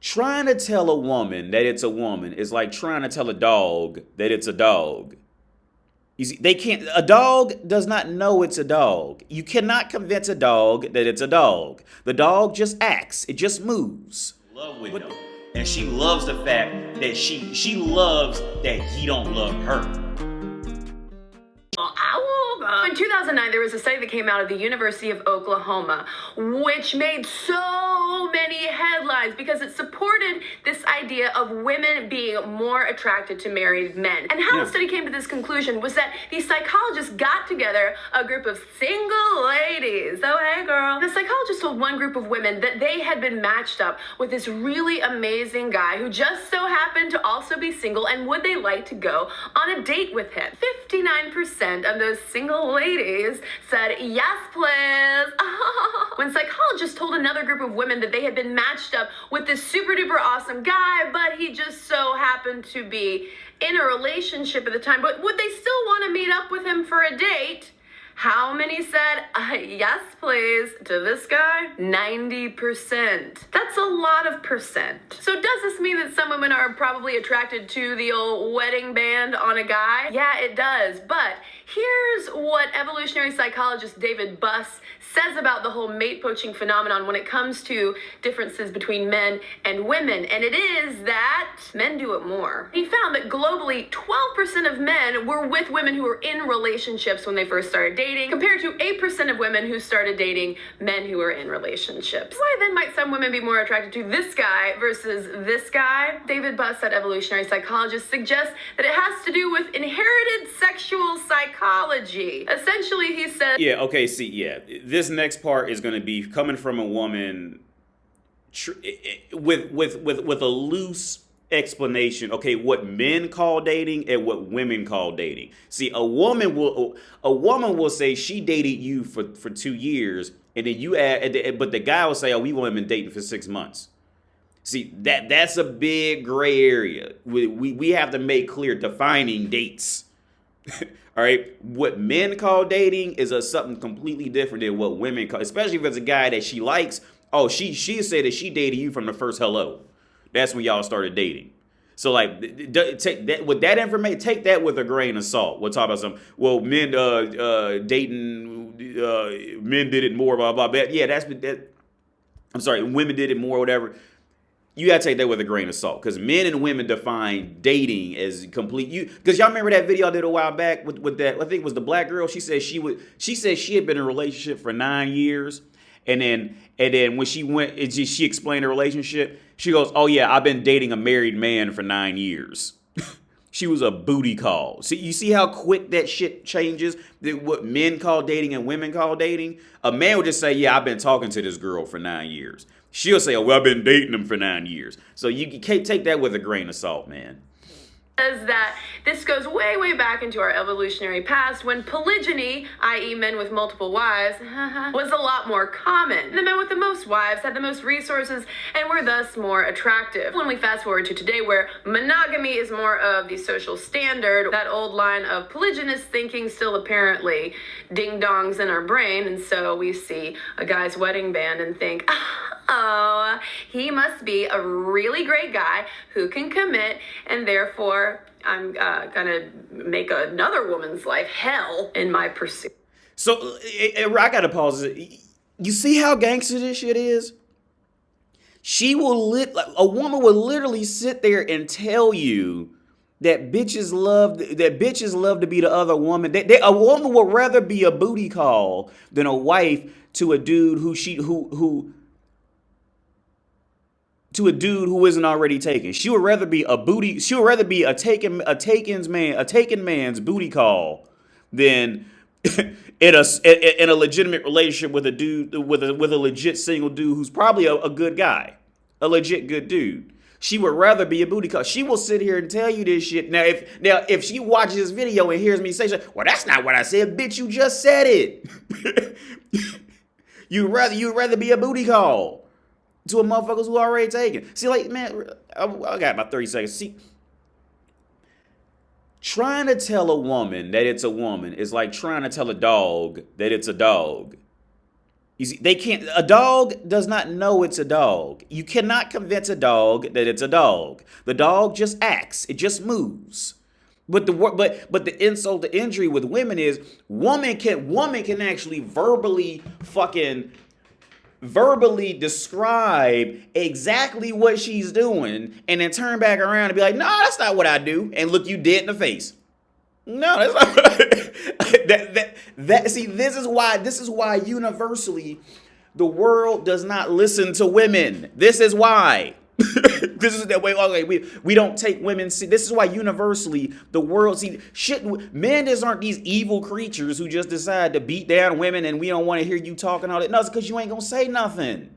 Trying to tell a woman that it's a woman is like trying to tell a dog that it's a dog. You see, they can't. A dog does not know it's a dog. You cannot convince a dog that it's a dog. The dog just acts. It just moves. Love with him, and she loves the fact that she loves that he don't love her. In 2009, there was a study that came out of the University of Oklahoma, which made so many headlines because it supported this idea of women being more attracted to married men. And how the study came to this conclusion was that these psychologists got together a group of single ladies. Oh, hey, girl. The psychologist told one group of women that they had been matched up with this really amazing guy who just so happened to also be single, and would they like to go on a date with him? 59% of those single ladies said, yes, please. When psychologists told another group of women that they had been matched up with this super duper awesome guy, but he just so happened to be in a relationship at the time, but would they still want to meet up with him for a date? How many said, yes, please, to this guy? 90%. That's a lot of percent. So does this mean that some women are probably attracted to the old wedding band on a guy? Yeah, it does. But here's what evolutionary psychologist David Buss says about the whole mate poaching phenomenon when it comes to differences between men and women. And it is that men do it more. He found that globally, 12% of men were with women who were in relationships when they first started dating, compared to 8% of women who started dating men who were in relationships. Why then might some women be more attracted to this guy versus this guy? David Buss, at evolutionary psychologist, suggests that it has to do with inherited sexual psychology. Essentially, he says, This next part is going to be coming from a woman with a loose explanation. Okay, what men call dating and what women call dating. See, a woman will say she dated you for 2 years, and then you add, but the guy will say, oh, we've only been dating for 6 months. See, that's a big gray area. We have to make clear defining dates. All right, what men call dating is something completely different than what women call, especially if it's a guy that she likes. Oh, she said that she dated you from the first hello. That's when y'all started dating. So like, take that with that information. Take that with a grain of salt. We'll talk about some. Well, men dating, men did it more. Blah blah blah. Yeah, that. I'm sorry, women did it more. Whatever. You gotta take that with a grain of salt, because men and women define dating as complete. Because y'all remember that video I did a while back with that, I think it was the black girl. She said she had been in a relationship for 9 years, and then when she went, she explained her relationship. She goes, "Oh yeah, I've been dating a married man for 9 years." She was a booty call. See, you see how quick that shit changes? What men call dating and women call dating. A man will just say, "Yeah, I've been talking to this girl for 9 years." She'll say, "Oh, well, I've been dating him for 9 years." So you can't take that with a grain of salt, man. Says that this goes way, way back into our evolutionary past when polygyny, i.e. men with multiple wives, was a lot more common. The men with the most wives had the most resources and were thus more attractive. When we fast forward to today, where monogamy is more of the social standard, that old line of polygynous thinking still apparently ding-dongs in our brain, and so we see a guy's wedding band and think, oh, he must be a really great guy who can commit, and therefore I'm gonna make another woman's life hell in my pursuit. So I gotta pause it. You see how gangster this shit is? A woman will literally sit there and tell you that bitches love to be the other woman. A woman would rather be a booty call than a wife to a dude who isn't already taken. She would rather be a taken man's booty call than in a legitimate relationship with a dude with a legit single dude who's probably a good guy, a legit good dude. She would rather be a booty call. She will sit here and tell you this shit. Now if she watches this video and hears me say, well, that's not what I said, bitch. You just said it. You'd rather be a booty call to a motherfuckers who already taken. See, like, man, I got about 30 seconds. See, trying to tell a woman that it's a woman is like trying to tell a dog that it's a dog. You see, they can't. A dog does not know it's a dog. You cannot convince a dog that it's a dog. The dog just acts. It just moves. But the insult, the injury with women is woman can actually verbally describe exactly what she's doing and then turn back around and be like, no, that's not what I do, and look you dead in the face. No, that's not see, this is why universally the world does not listen to women. This is why. This is that way. Okay, we don't take women. See, this is why universally the world men just aren't these evil creatures who just decide to beat down women and we don't want to hear you talking all that. No, it's because you ain't gonna say nothing.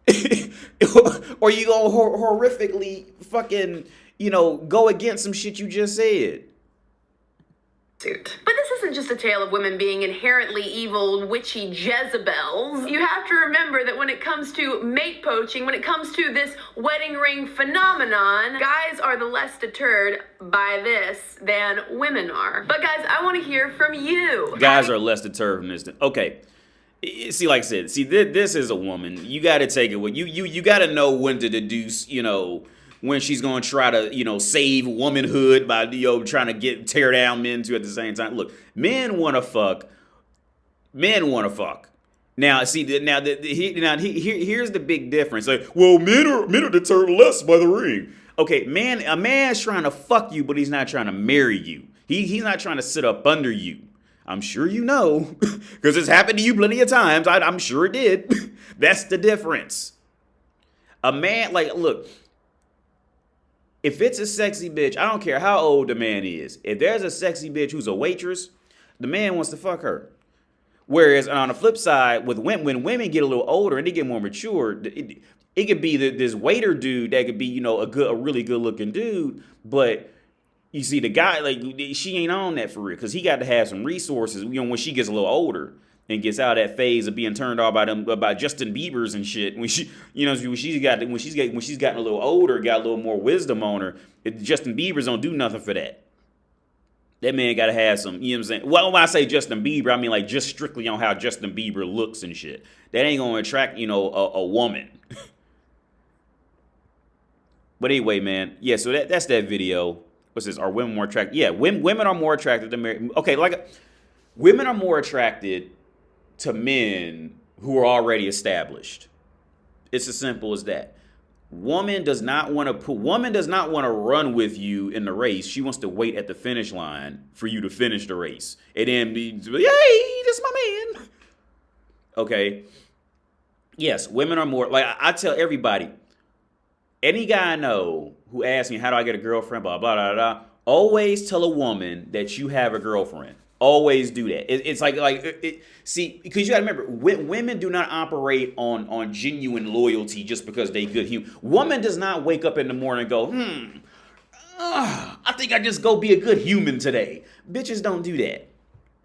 Or you gonna horrifically fucking, go against some shit you just said. But this isn't just a tale of women being inherently evil, witchy Jezebels. You have to remember that when it comes to mate poaching, when it comes to this wedding ring phenomenon, guys are the less deterred by this than women are. But guys, I want to hear from you. Guys are less deterred from this. Okay. See, like I said, this is a woman. You got to take it with you got to know when to deduce, when she's going to try to, save womanhood by, trying to tear down men too at the same time. Look, men want to fuck. Men want to fuck. Now, see, here's the big difference. Like, well, men are deterred less by the ring. Okay, a man's trying to fuck you, but he's not trying to marry you. He's not trying to sit up under you. I'm sure you know, because it's happened to you plenty of times. I'm sure it did. That's the difference. A man, look, if it's a sexy bitch, I don't care how old the man is. If there's a sexy bitch who's a waitress, the man wants to fuck her. Whereas on the flip side, when women get a little older and they get more mature, it could be this waiter dude that could be, a really good looking dude, but you see the guy, she ain't on that for real, because he got to have some resources, when she gets a little older and gets out of that phase of being turned off by Justin Bieber's and shit. When she's gotten a little older, got a little more wisdom on her, Justin Bieber's don't do nothing for that. That man got to have some, what I'm saying? Well, when I say Justin Bieber, I mean just strictly on how Justin Bieber looks and shit. That ain't going to attract, a woman. But anyway, man, yeah, so that's that video. What's this? Are women more attracted? Yeah, women are more attracted to married. Okay, women are more attracted to men who are already established. It's as simple as that. Woman does not want to run with you in the race. She wants to wait at the finish line for you to finish the race. And then be, yay, this is my man. Okay. Yes, women are more, I tell everybody, any guy I know who asks me, how do I get a girlfriend, blah, blah, blah, blah, always tell a woman that you have a girlfriend. Always do that. It's see, because you got to remember, women do not operate on genuine loyalty just because they good human. Woman does not wake up in the morning and go, I think I just go be a good human today. Bitches don't do that.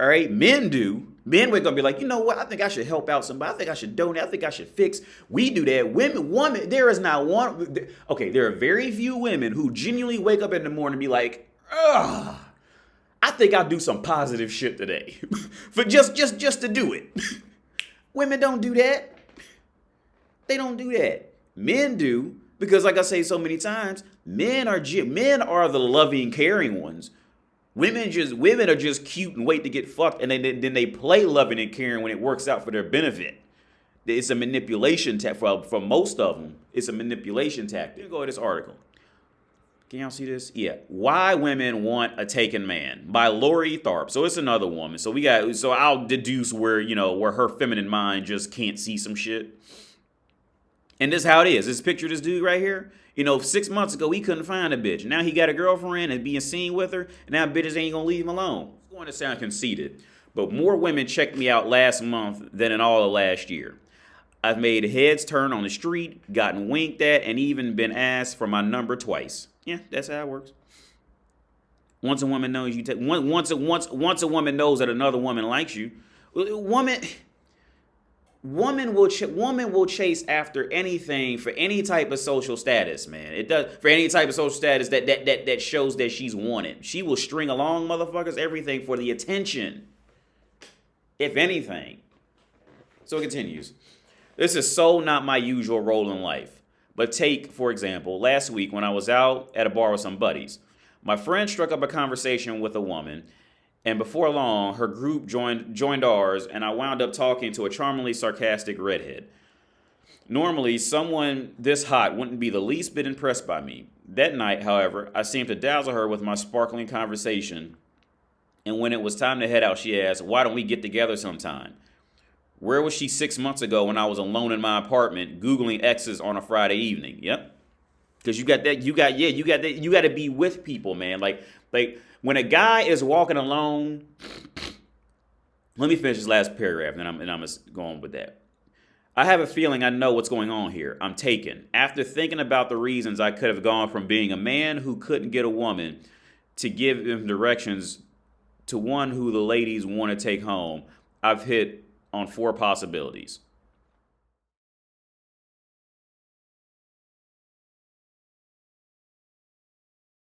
All right, men do. Men wake up and be like, you know what? I think I should help out somebody. I think I should donate. I think I should fix. We do that. Women, there is not one. Okay, there are very few women who genuinely wake up in the morning and be like, I think I'll do some positive shit today, for just to do it. Women don't do that. They don't do that. Men do, because like I say so many times, men are the loving, caring ones. Women are just cute and wait to get fucked, and then they play loving and caring when it works out for their benefit. It's a manipulation tactic for most of them. It's a manipulation tactic. Let me go to this article. Can y'all see this? Yeah. Why Women Want a Taken Man by Lori Tharp. So it's another woman. So I'll deduce where her feminine mind just can't see some shit. And this is how it is. This picture of this dude right here. 6 months ago, he couldn't find a bitch. Now he got a girlfriend and being seen with her. And now bitches ain't gonna leave him alone. It's going to sound conceited, but more women checked me out last month than in all of last year. I've made heads turn on the street, gotten winked at, and even been asked for my number twice. Yeah, that's how it works. Once a woman knows you take once a woman knows that another woman likes you, woman will chase after anything for any type of social status, man. It does for any type of social status that shows that she's wanted. She will string along motherfuckers everything for the attention. If anything. So it continues. This is so not my usual role in life. But take, for example, last week when I was out at a bar with some buddies. My friend struck up a conversation with a woman, and before long, her group joined ours, and I wound up talking to a charmingly sarcastic redhead. Normally, someone this hot wouldn't be the least bit impressed by me. That night, however, I seemed to dazzle her with my sparkling conversation, and when it was time to head out, she asked, "Why don't we get together sometime?" Where was she 6 months ago when I was alone in my apartment Googling exes on a Friday evening? Yep. Because you got that, you got to be with people, man. Like when a guy is walking alone, let me finish this last paragraph, and I'm just going with that. I have a feeling I know what's going on here. I'm taken. After thinking about the reasons I could have gone from being a man who couldn't get a woman to give him directions to one who the ladies want to take home, I've hit on 4 possibilities.